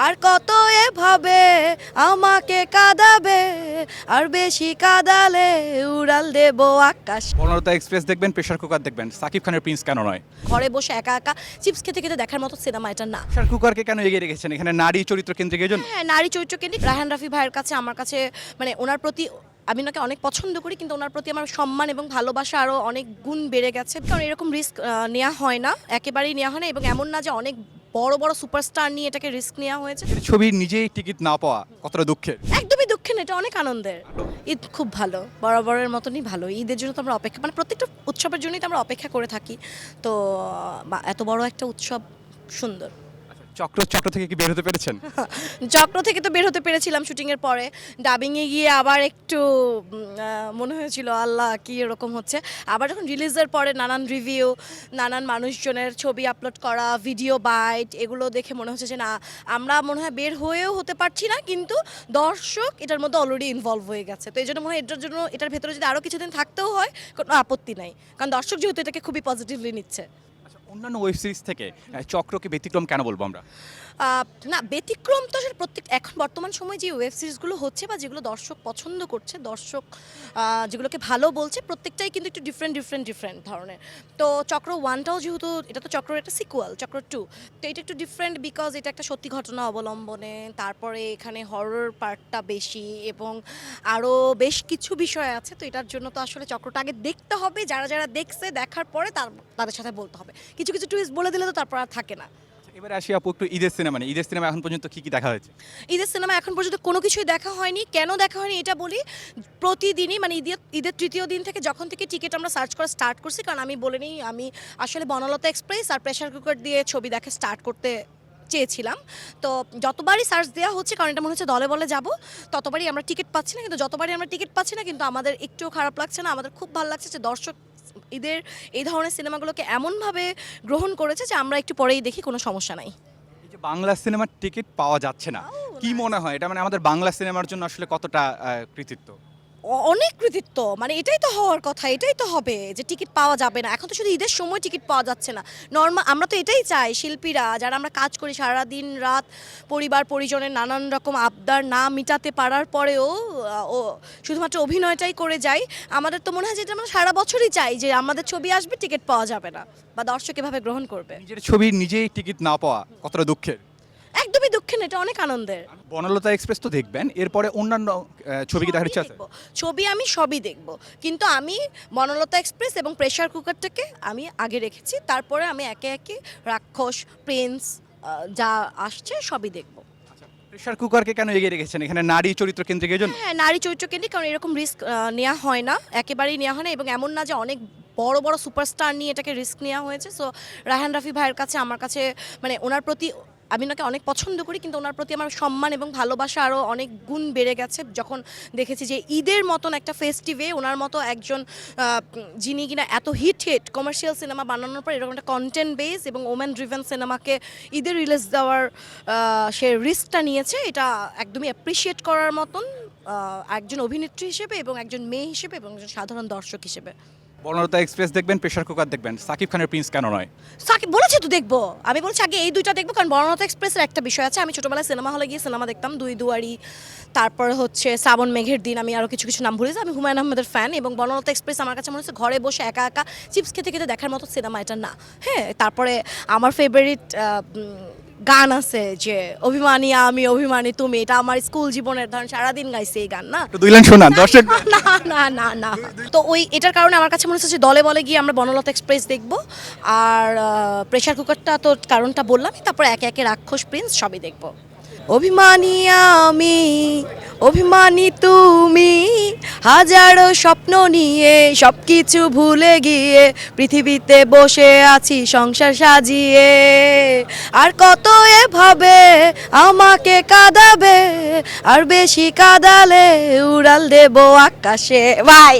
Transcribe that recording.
আর কত এভাবে আমাকে কাঁদাবে, আর বেশি কাঁদালে উড়াল দেব আকাশ। বনলতা এক্সপ্রেস দেখবেন, প্রেসার কুকার দেখবেন, সাকিব খানের প্রিন্স কেন নয়? ঘরে বসে একা একা চিপস খেতে খেতে দেখার মতো সিনেমা এটা না। প্রেসার কুকারকে কেন এগিয়ে রেখেছেন? এখানে নারী চরিত্র কেন্দ্রিক এই জন্য? হ্যাঁ, নারী চরিত্র কেন্দ্রিক। রায়হান রাফি ভাইয়ের কাছে আমার কাছে মানে ওনার প্রতি আমি ওনাকে অনেক পছন্দ করি, কিন্তু ওনার প্রতি আমার সম্মান এবং ভালোবাসা আরও অনেক গুণ বেড়ে গেছে। কারণ এরকম রিস্ক নেওয়া হয় না, একেবারেই নেওয়া হয় না, এবং এমন না যে অনেক বড় বড় সুপারস্টার নিয়ে এটাকে রিস্ক নেওয়া হয়েছে। ছবির নিজেই টিকিট না পাওয়া কতটা দুঃখের? একদমই দুঃখের না, এটা অনেক আনন্দের। ঈদ খুব ভালো, বরাবরের মতনই ভালো। ঈদের জন্য তো আমরা অপেক্ষা, মানে প্রত্যেকটা উৎসবের জন্যই তো আমরা অপেক্ষা করে থাকি। তো এত বড় একটা উৎসব সুন্দর। চক্র থেকে কি বের হতে পেরেছেন? চক্র থেকে তো বের হতে পেরেছিলাম শুটিংয়ের পরে। ডাবিংয়ে গিয়ে আবার একটু মনে হয়েছিল আল্লাহ কি এরকম হচ্ছে। আবার যখন রিলিজের পরে নানান রিভিউ, নানান মানুষজনের ছবি আপলোড করা, ভিডিও বাইট, এগুলো দেখে মনে হচ্ছে যে না, আমরা মনে হয় বের হয়েও হতে পারছি না, কিন্তু দর্শক এটার মধ্যে অলরেডি ইনভলভ হয়ে গেছে। তো এই জন্য মনে হয় এটার জন্য, এটার ভেতরে যদি আরও কিছুদিন থাকতেও হয় কোনো আপত্তি নাই, কারণ দর্শক যেহেতু এটাকে খুবই পজিটিভলি নিচ্ছে। অন্যান্য ওয়েব সিরিজ থেকে চক্রকে ব্যতিক্রম কেন বলবো আমরা? না, ব্যতিক্রম তো আসলে এখন বর্তমান সময়ে যে ওয়েব সিরিজগুলো হচ্ছে বা যেগুলো দর্শক পছন্দ করছে, দর্শক যেগুলোকে ভালো বলছে, প্রত্যেকটাই কিন্তু একটু ডিফারেন্ট ধরনের। তো চক্র 1টাও যেহেতু, এটা তো চক্রের একটা সিকুয়াল, চক্র 2, তো এটা একটু ডিফারেন্ট বিকজ এটা একটা সত্যি ঘটনা অবলম্বনে, তারপরে এখানে হরর পার্টটা বেশি এবং আরও বেশ কিছু বিষয় আছে। তো এটার জন্য তো আসলে চক্রটা আগে দেখতে হবে, যারা যারা দেখছে, দেখার পরে তাদের সাথে বলতে হবে। কিছু কিছু টুইস্ট বলে দিলে তো তারপর আর থাকে না। এবারে আসি আপু একটু ঈদের সিনেমা নিয়ে। ঈদের সিনেমা এখন পর্যন্ত কি দেখা হয়েছে? ঈদের সিনেমা এখন পর্যন্ত কোনো কিছুই দেখা হয়নি। কেন দেখা হয়নি এটা বলি, প্রতিদিনই মানে ঈদের তৃতীয় দিন থেকে যখন থেকে টিকিট আমরা সার্চ করা স্টার্ট করছি, কারণ আমি বলে নিই, আমি আসলে বনলতা এক্সপ্রেস আর প্রেসার কুকার দিয়ে ছবি দেখা স্টার্ট করতে চেয়েছিলাম। তো যতবারই সার্চ দেওয়া হচ্ছে, কারণ এটা মনে হচ্ছে দলে বলে যাব, ততবারই আমরা টিকিট পাচ্ছি না। কিন্তু যতবারই আমরা টিকিট পাচ্ছি না, কিন্তু আমাদের একটুও খারাপ লাগছে না, আমাদের খুব ভালো লাগছে যে দর্শক ঈদের এই ধরনের সিনেমাগুলোকে এমনভাবে গ্রহণ করেছে যে আমরা একটু পরেই দেখি, কোনো সমস্যা নাই। এই যে বাংলা সিনেমার টিকিট পাওয়া যাচ্ছে না, কি মনে হয় এটা মানে আমাদের বাংলা সিনেমার জন্য আসলে কতটা কৃতিত্ব? অনেক কৃতিত্ব, মানে এটাই তো হওয়ার কথা, এটাই তো হবে যে টিকিট পাওয়া যাবে না। এখন তো শুধু ঈদের সময় টিকিট পাওয়া যাচ্ছে না, নর্মাল আমরা তো এটাই চাই, শিল্পীরা যারা আমরা কাজ করি সারা দিন রাত, পরিবার পরিজনের নানান রকম আবদার না মিটাতে পারার পরেও ও শুধুমাত্র অভিনয়টাই করে যাই। আমাদের তো মনে হয় যে এটা আমরা সারা বছরই চাই যে আমাদের ছবি আসবে, টিকিট পাওয়া যাবে না, বা দর্শক এভাবে গ্রহণ করবে। নিজের ছবির নিজেই টিকিট না পাওয়া কতটা দুঃখের? একদমই দুঃখের না, এটা অনেক আনন্দের। বনলতা এক্সপ্রেস তো দেখবেন, এরপরে অন্যান্য ছবি কি দেখার ইচ্ছা আছে? ছবি আমি সবই দেখব, কিন্তু আমি বনলতা এক্সপ্রেস এবং প্রেসার কুকারটাকে আমি আগে রেখেছি, তারপরে আমি একে একে রাক্ষস, প্রিন্স, যা আসছে সবই দেখব। প্রেসার কুকারকে কেন এগিয়ে রেখেছেন? এখানে নারী চরিত্র কেন্দ্রিক এই জন্য? হ্যাঁ, নারী চরিত্র কেন্দ্রিক, কারণ এরকম রিস্ক নেওয়া হয় না, একেবারেই নেওয়া হয় না, এবং এমন না যে অনেক বড় বড় সুপারস্টার নিয়ে এটাকে রিস্ক নেওয়া হয়েছে। সো রায়হান রাফি ভাইয়ের কাছে আমার কাছে মানে ওনার প্রতি আমি ওনাকে অনেক পছন্দ করি, কিন্তু ওনার প্রতি আমার সম্মান এবং ভালোবাসা আরও অনেক গুণ বেড়ে গেছে যখন দেখেছি যে ঈদের মতন একটা ফেস্টিভে ওনার মতো একজন যিনি কিনা এত হিট কমার্শিয়াল সিনেমা বানানোর পর এরকম একটা কন্টেন্ট বেস এবং ওমেন ড্রিভেন সিনেমাকে ঈদের রিলিজ দেওয়ার সে রিস্কটা নিয়েছে। এটা একদমই অ্যাপ্রিসিয়েট করার মতন, একজন অভিনেত্রী হিসেবে এবং একজন মেয়ে হিসেবে এবং একজন সাধারণ দর্শক হিসেবে। বনলতা এক্সপ্রেস দেখবেন, প্রেসার কুকার দেখবেন, সাকিব খানের প্রিন্স কেন নয়? সাকিব বলেছে তো দেখবো, আমি বলছি আগে এই দুইটা দেখবো, কারণ বনলতা এক্সপ্রেসের একটা বিষয় আছে, আমি ছোটোবেলায় সিনেমা হলে গিয়ে সিনেমা দেখতাম, দুই দুয়ারি, তারপরে হচ্ছে শ্রাবণ মেঘের দিন, আমি আরও কিছু কিছু নাম ভুলেছি। আমি হুমায়ুন আহমেদের ফ্যান, এবং বনলতা এক্সপ্রেস আমার কাছে মনে হচ্ছে ঘরে বসে একা একা চিপস খেতে খেতে দেখার মতো সিনেমা এটা না। হ্যাঁ, তারপরে আমার ফেভারিট গান আছে যে অভিমানী আমি অভিমানী তুমি, এটা আমার স্কুল জীবনের, ধরেন সারাদিন গাইছে এই গান। না দুই লাইন শোনান দর্শক। না না না না, তো ওই এটার কারণে আমার কাছে মনে হচ্ছে যে দলে বলে গিয়ে আমরা বনলতা এক্সপ্রেস দেখবো, আর প্রেসার কুকারটা তো কারণটা বললামই, তারপর একে একে রাক্ষস, প্রিন্স সবই দেখবো। অভিমানী আমি অভিমানী তুমি, হাজারো স্বপ্ন নিয়ে সব কিছু ভুলে গিয়ে পৃথিবীতে বসে আছি সংসার সাজিয়ে, আর কত এভাবে আমাকে কাঁদাবে, আর বেশি কাঁদালে উড়াল দেব আকাশে। ভাই।